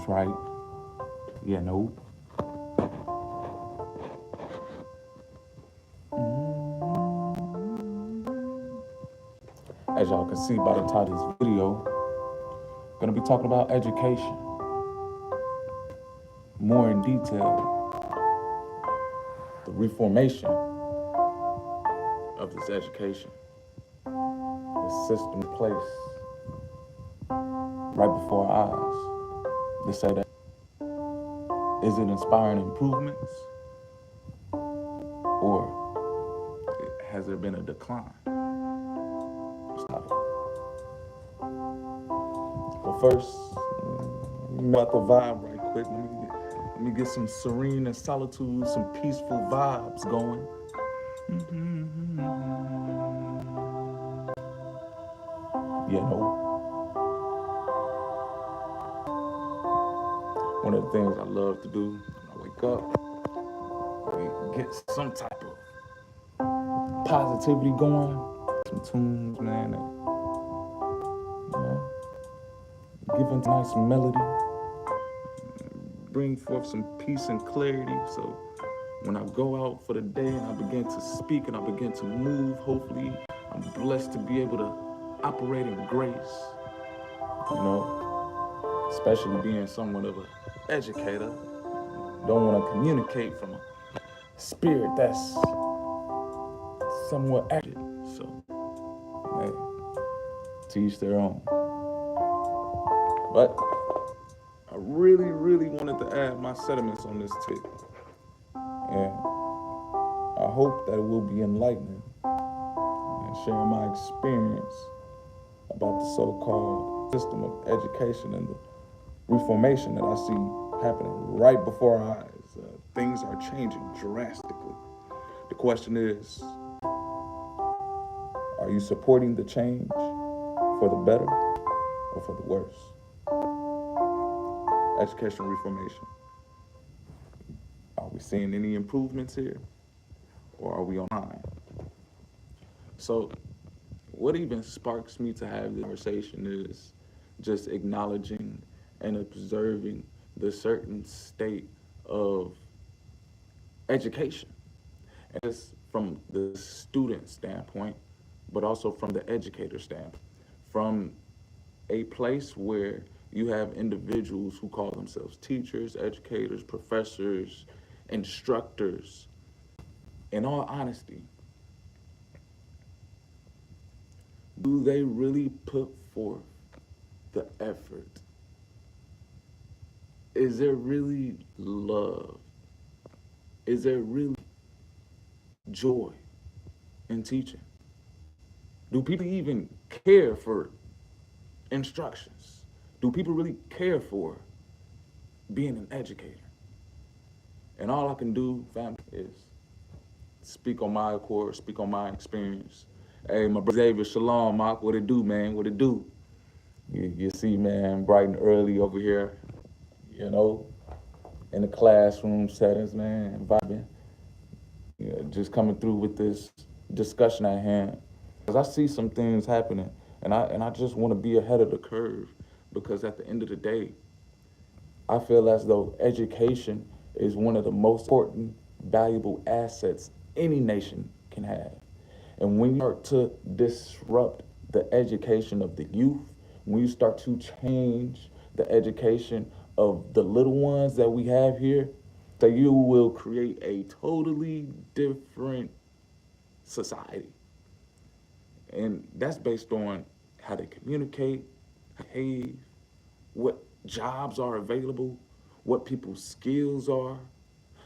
That's right. Yeah, no. As y'all can see by the title of this video, gonna be talking about education. More in detail, the reformation of this education, the system in place right before our eyes. They say that, is it inspiring improvements or has there been a decline? But first, about the vibe right quick. Let me get some serene and solitude, some peaceful vibes going. You know, one of the things I love to do when I wake up, get some type of positivity going, some tunes, man, that, give a nice melody, bring forth some peace and clarity. So when I go out for the day and I begin to speak and I begin to move, hopefully I'm blessed to be able to operate in grace, especially being somewhat of an educator. Don't want to communicate from a spirit that's somewhat active. So, hey, to each their own. But I really, really wanted to add my sentiments on this tip. And I hope that it will be enlightening and sharing my experience about the so-called system of education and the reformation that I see happening right before our eyes. Things are changing drastically. The question is, are you supporting the change for the better or for the worse? Education reformation. Are we seeing any improvements here, or are we on time? So what even sparks me to have this conversation is just acknowledging and observing the certain state of education. And it's from the student standpoint, but also from the educator standpoint. From a place where you have individuals who call themselves teachers, educators, professors, instructors. In all honesty, do they really put forth the effort? Is there really love? Is there really joy in teaching? Do people even care for instructions? Do people really care for being an educator? And all I can do, family, is speak on my accord, speak on my experience. Hey, my brother Xavier, shalom, Mark. What it do, man? What it do? You see, man, bright and early over here, in the classroom settings, man, vibing. Just coming through with this discussion at hand. Because I see some things happening, and I just want to be ahead of the curve, because at the end of the day, I feel as though education is one of the most important, valuable assets any nation can have. And when you start to disrupt the education of the youth, when you start to change the education of the little ones that we have here, so you will create a totally different society. And that's based on how they communicate, behave, what jobs are available, what people's skills are.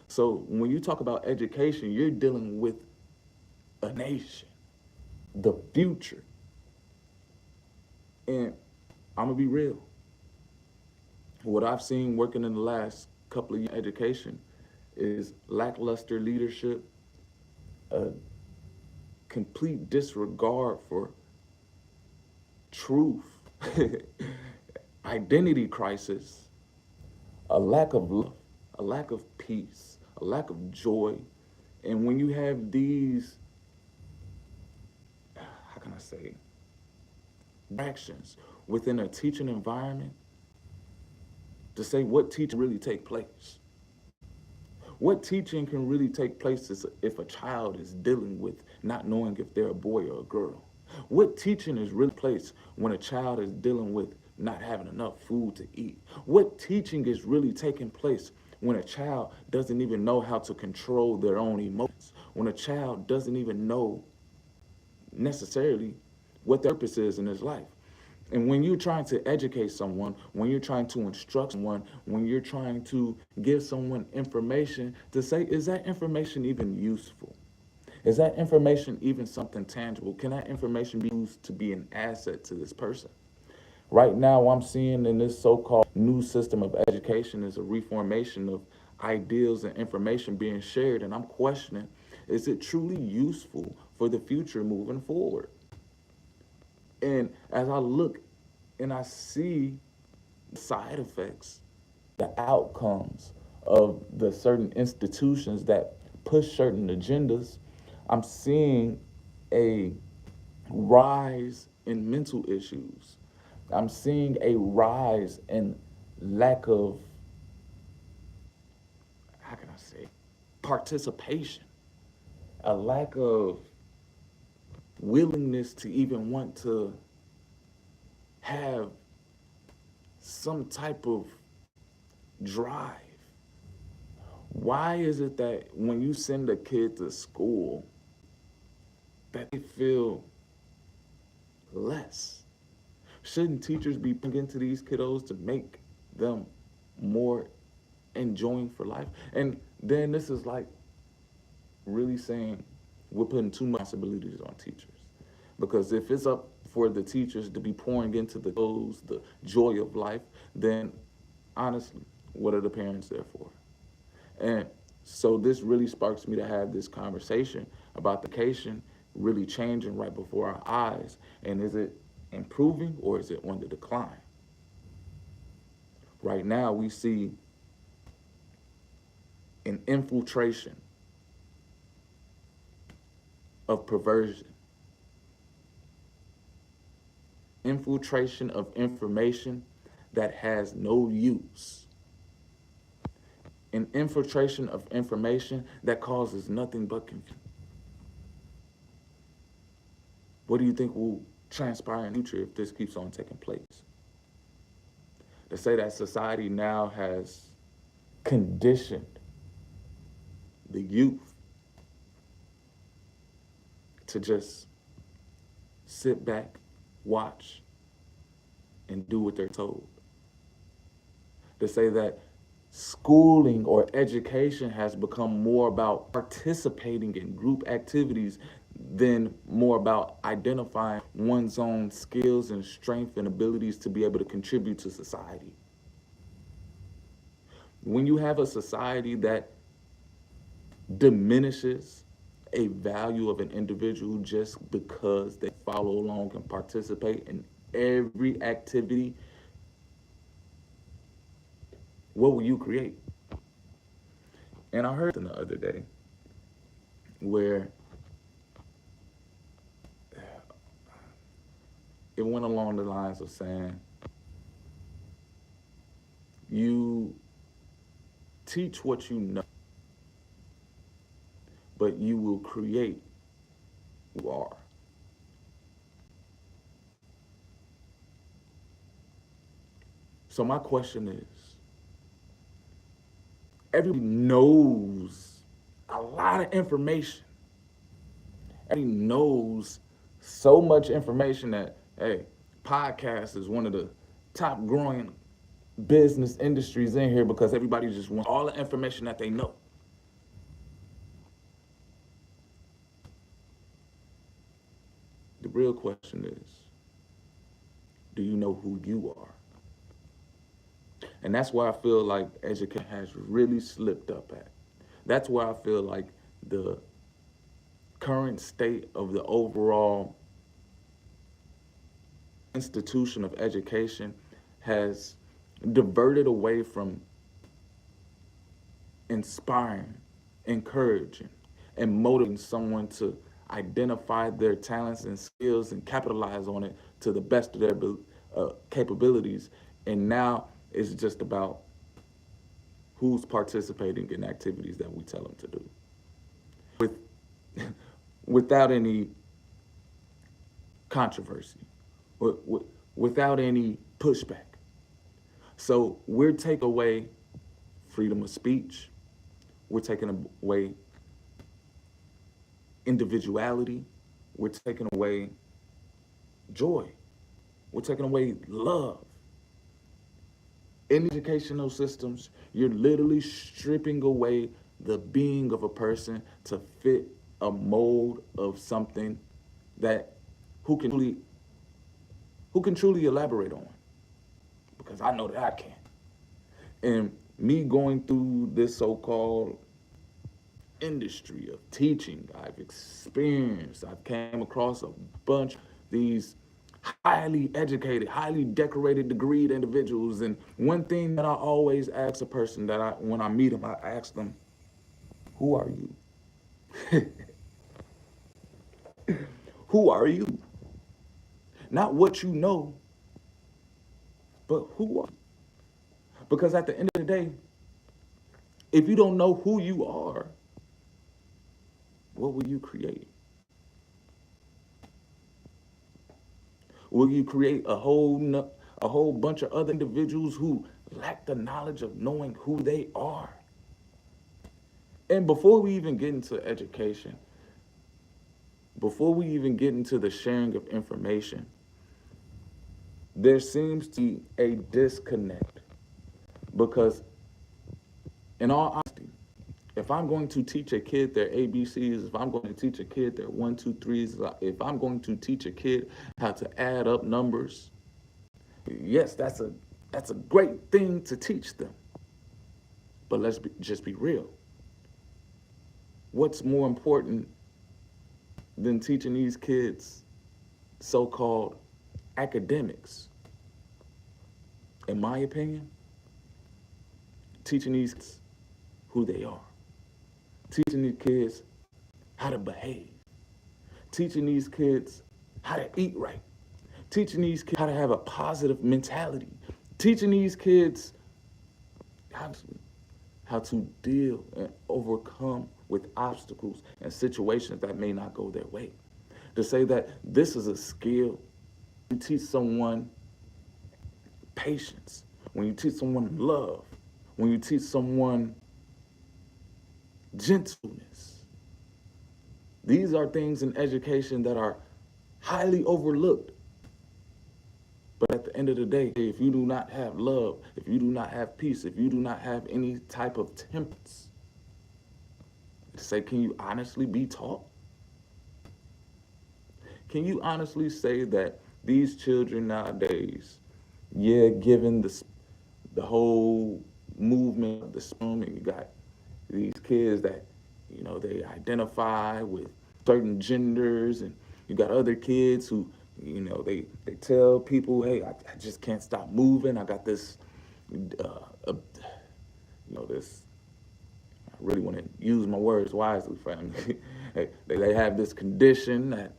So when you talk about education, you're dealing with a nation, the future. And I'm gonna be real. What I've seen working in the last couple of years in education is lackluster leadership, a complete disregard for truth, identity crisis, a lack of love, a lack of peace, a lack of joy. And when you have these, how can I say, – – – – – – – – – – – – – – – – – – – – – – – – – – – – – – – – – – – – – – – – – – – – – – – – – – – – – – – – – – – – – – – – – – – – – – – – – – – – – – – – – – – – – – – – – – – – – – – – – – – – – – – – – – – – – – – – – – – – – – –– – –– –– –– –– –– –– –– –– –– –– –– –– –– –– –– – – – – – – – – – – – – – – – – – – – – – – – – – – – – – – – – – – – – – – – – – – – – – – – – – – – – – – – – – – – – – – – – – – – – – – – – – – – – – – – – – – – – – – – – – – – – – – – – – – – – – – – – – – – – – – – – – – – – – – – – –– –– –– –– –– –– –– – –– –– – –– – –– – –– –– –– –– –– –– –– –– –– –– –– –– –– –– –– –– –– –– –– –– –– –– to say what teaching really take place. What teaching can really take place is if a child is dealing with not knowing if they're a boy or a girl. What teaching is really place when a child is dealing with not having enough food to eat? What teaching is really taking place when a child doesn't even know how to control their own emotions? When a child doesn't even know necessarily what their purpose is in his life? And when you're trying to educate someone, when you're trying to instruct someone, when you're trying to give someone information, to say, is that information even useful? Is that information even something tangible? Can that information be used to be an asset to this person? Right now, I'm seeing in this so-called new system of education is a reformation of ideals and information being shared. And I'm questioning, is it truly useful for the future moving forward? And as I look and I see the side effects, the outcomes of the certain institutions that push certain agendas, I'm seeing a rise in mental issues. I'm seeing a rise in lack of, how can I say, participation, a lack of willingness to even want to have some type of drive. Why is it that when you send a kid to school, that they feel less? Shouldn't teachers be putting into these kiddos to make them more enjoying for life? And then this is like really saying we're putting too much responsibilities on teachers. Because if it's up for the teachers to be pouring into the kiddos the joy of life, then honestly, what are the parents there for? And so this really sparks me to have this conversation about the education really changing right before our eyes. And is it improving or is it on the decline? Right now, we see an infiltration of perversion, infiltration of information that has no use, an infiltration of information that causes nothing but confusion. What do you think will transpire in the future if this keeps on taking place? To say that society now has conditioned the youth to just sit back, watch, and do what they're told. To say that schooling or education has become more about participating in group activities than more about identifying one's own skills and strength and abilities to be able to contribute to society. When you have a society that diminishes a value of an individual just because they follow along and participate in every activity, what will you create? And I heard the other day where it went along the lines of saying, you teach what you know, but you will create who you are. So my question is, everybody knows a lot of information. Everybody knows so much information that, hey, podcast is one of the top growing business industries in here because everybody just wants all the information that they know. The real question is, do you know who you are? And that's where I feel like education has really slipped up at. That's where I feel like the current state of the overall institution of education has diverted away from inspiring, encouraging, and motivating someone to identify their talents and skills and capitalize on it to the best of their capabilities. And now it's just about who's participating in activities that we tell them to do, with without any controversy, without any pushback. So we're taking away freedom of speech. We're taking away individuality. We're taking away joy. We're taking away love. In educational systems, you're literally stripping away the being of a person to fit a mold of something that who can truly elaborate on. Because I know that I can. And me going through this so-called industry of teaching, I've experienced, I've came across a bunch of these highly educated, highly decorated, degreed individuals. And one thing that I always ask a person when I meet them, I ask them, who are you? Who are you? Not what you know, but who are you? Because at the end of the day, if you don't know who you are, what will you create? Will you create a whole bunch of other individuals who lack the knowledge of knowing who they are? And before we even get into education, before we even get into the sharing of information, there seems to be a disconnect. Because in all honesty, if I'm going to teach a kid their ABCs, if I'm going to teach a kid their 1, 2, 3s, if I'm going to teach a kid how to add up numbers, yes, that's a great thing to teach them. But just be real. What's more important than teaching these kids so-called academics? In my opinion, teaching these kids who they are. Teaching these kids how to behave. Teaching these kids how to eat right. Teaching these kids how to have a positive mentality. Teaching these kids how to deal and overcome with obstacles and situations that may not go their way. To say that this is a skill. You teach someone patience. When you teach someone love. When you teach someone gentleness. These are things in education that are highly overlooked. But at the end of the day, if you do not have love, if you do not have peace, if you do not have any type of temperance, to say, can you honestly be taught? Can you honestly say that these children nowadays, given the whole movement of the sperm, and you got these kids that, they identify with certain genders, and you got other kids who, they tell people, hey, I just can't stop moving. I got this, this, I really want to use my words wisely, family. they have this condition that,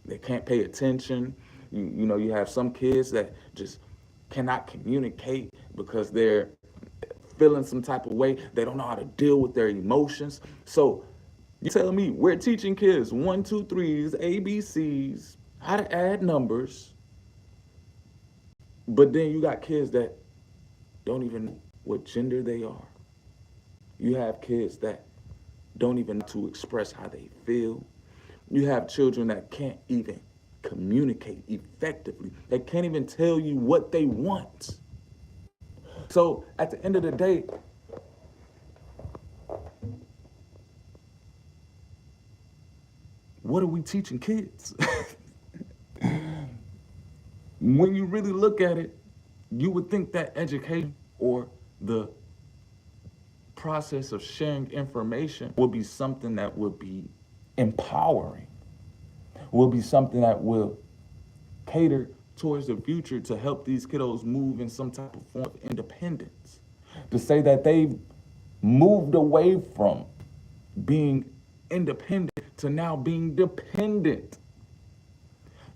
they can't pay attention. You have some kids that just cannot communicate because they're feeling some type of way. They don't know how to deal with their emotions. So you tell me we're teaching kids 1, 2, 3s, ABCs, how to add numbers, but then you got kids that don't even know what gender they are. You have kids that don't even know to express how they feel. You have children that can't even communicate effectively. They can't even tell you what they want. So at the end of the day, what are we teaching kids? When you really look at it, you would think that education or the process of sharing information will be something that would be empowering, will be something that will cater towards the future to help these kiddos move in some type of form of independence. To say that they've moved away from being independent to now being dependent.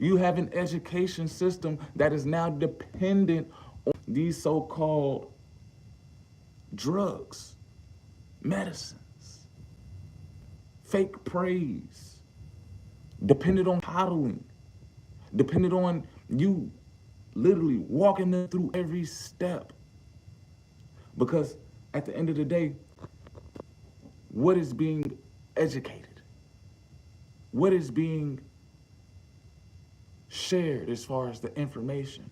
You have an education system that is now dependent on these so-called drugs, medicines, fake praise, depended on coddling, depended on you literally walking them through every step. Because at the end of the day, what is being educated? What is being shared as far as the information?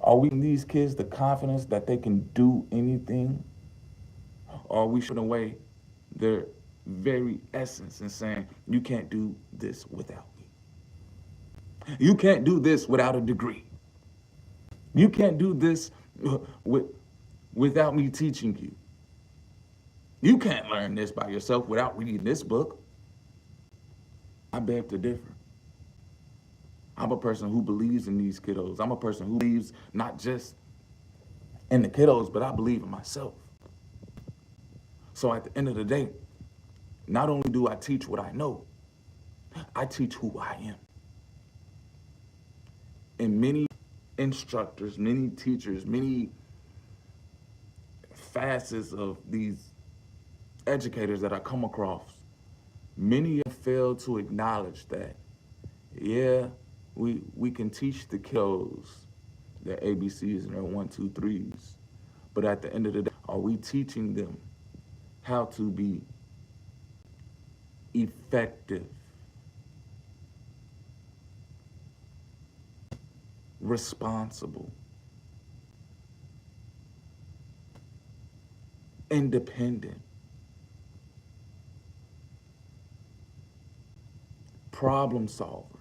Are we giving these kids the confidence that they can do anything? Or are we showing away their very essence and saying, you can't do this without me? You can't do this without a degree. You can't do this with, without me teaching you. You can't learn this by yourself without reading this book. I beg to differ. I'm a person who believes in these kiddos. I'm a person who believes not just in the kiddos, but I believe in myself. So at the end of the day, not only do I teach what I know, I teach who I am. And many instructors, many teachers, many facets of these educators that I come across, many have failed to acknowledge that, yeah, we can teach the kiddos their ABCs and their 1, 2, 3s, but at the end of the day, are we teaching them how to be effective, responsible, independent, problem solvers,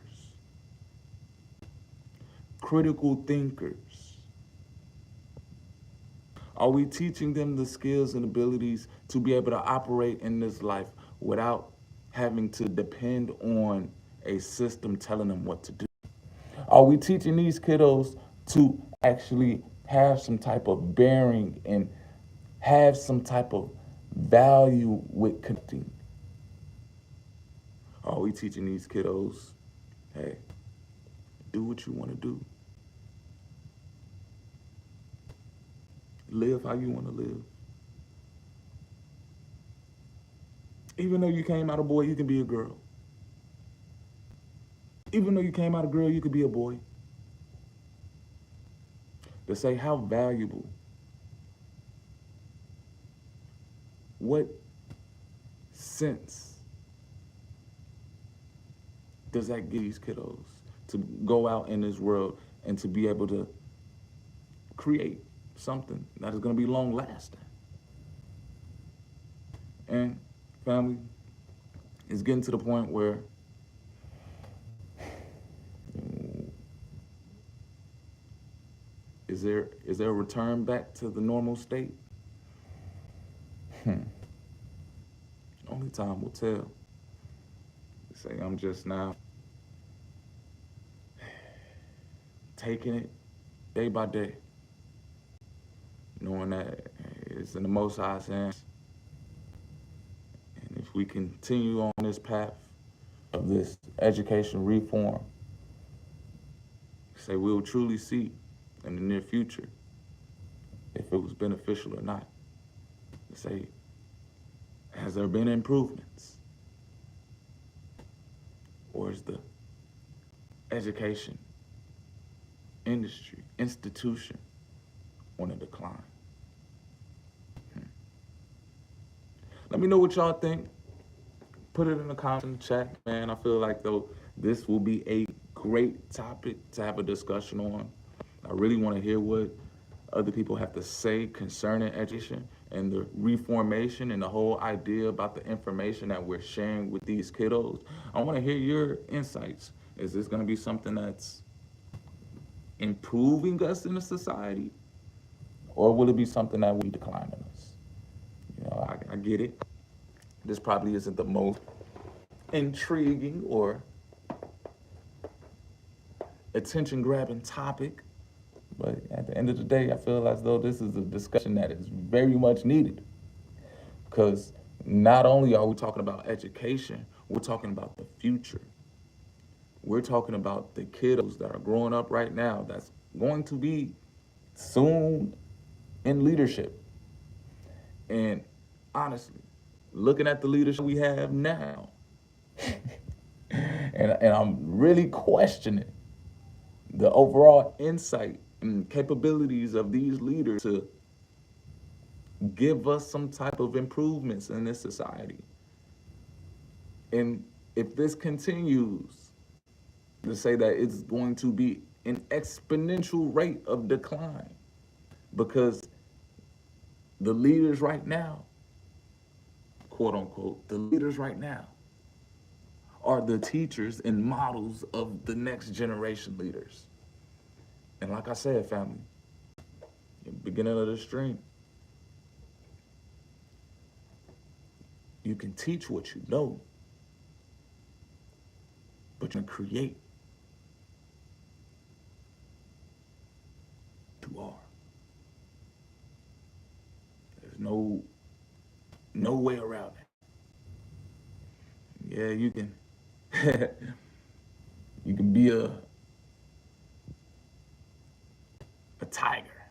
critical thinkers? Are we teaching them the skills and abilities to be able to operate in this life without having to depend on a system telling them what to do? Are we teaching these kiddos to actually have some type of bearing and have some type of value with connecting? Are we teaching these kiddos, hey, do what you want to do? Live how you want to live. Even though you came out a boy, you can be a girl. Even though you came out a girl, you could be a boy. To say how valuable, what sense does that give these kiddos to go out in this world and to be able to create something that is going to be long lasting? And family, it's getting to the point where is there a return back to the normal state? Only time will tell. Say I'm just now taking it day by day, knowing that it's in the Most High's hands. And if we continue on this path of this education reform, say we'll truly see in the near future if it was beneficial or not. Say, has there been improvements? Or is the education industry, institution on a decline? Let me know what y'all think. Put it in the comments in the chat, man. I feel like, though, this will be a great topic to have a discussion on. I really want to hear what other people have to say concerning education and the reformation and the whole idea about the information that we're sharing with these kiddos. I want to hear your insights. Is this going to be something that's improving us in a society? Or will it be something that will be declining us? You know, I get it. This probably isn't the most intriguing or attention-grabbing topic, but at the end of the day, I feel as though this is a discussion that is very much needed, because not only are we talking about education, we're talking about the future. We're talking about the kiddos that are growing up right now that's going to be soon in leadership. And honestly, looking at the leadership we have now, and I'm really questioning the overall insight and capabilities of these leaders to give us some type of improvements in this society. And if this continues, to say that it's going to be an exponential rate of decline because the leaders right now, quote unquote, the leaders right now are the teachers and models of the next generation leaders. And like I said, family, beginning of the stream, you can teach what you know, but you can create who you are. There's no way around it. Yeah, you can you can be a tiger.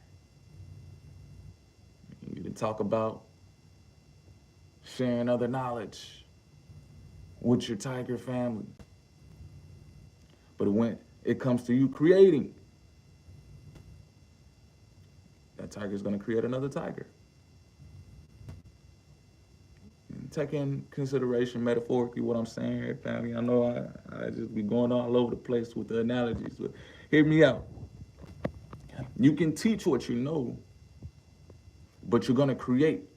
You can talk about sharing other knowledge with your tiger family. But when it comes to you creating, that tiger is going to create another tiger. And take in consideration metaphorically what I'm saying here, family. I know I just be going all over the place with the analogies, but hear me out. You can teach what you know, but you're going to create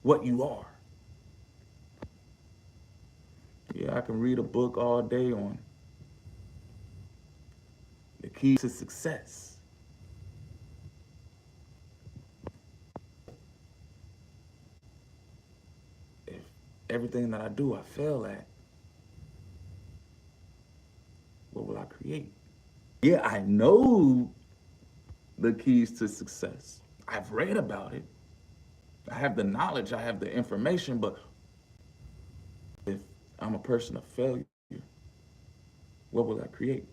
what you are. Yeah, I can read a book all day on the key to success. If everything that I do I fail at, what will I create? Yeah, I know the keys to success. I've read about it. I have the knowledge, I have the information, but if I'm a person of failure, what will I create?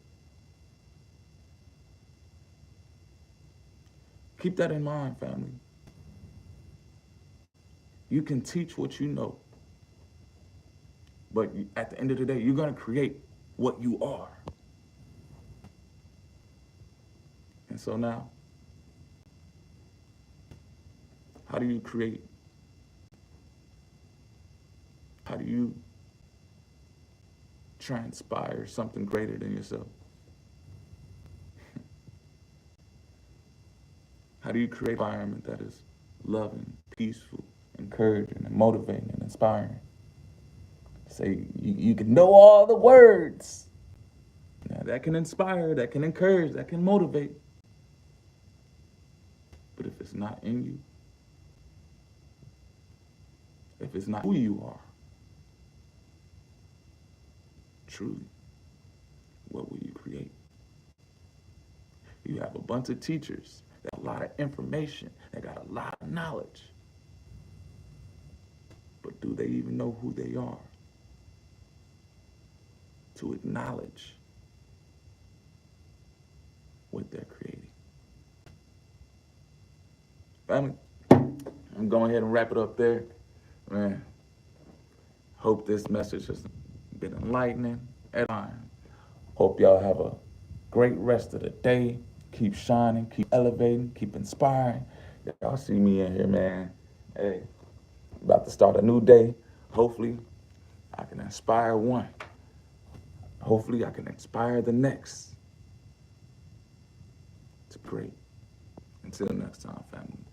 Keep that in mind, family. You can teach what you know, but at the end of the day, you're going to create what you are. And so now, how do you create? How do you transpire something greater than yourself? How do you create an environment that is loving, peaceful, encouraging, and motivating and inspiring? Say you can know all the words. Now that can inspire, that can encourage, that can motivate. But if it's not in you, if it's not who you are, truly, what will you create? You have a bunch of teachers that got a lot of information, that got a lot of knowledge. But do they even know who they are? To acknowledge what they're creating. Family, I'm going ahead and wrap it up there. Man, hope this message has been enlightening. Hope y'all have a great rest of the day. Keep shining, keep elevating, keep inspiring. Y'all see me in here, man. Hey, about to start a new day. Hopefully, I can inspire one. Hopefully, I can inspire the next. It's great. Until next time, family.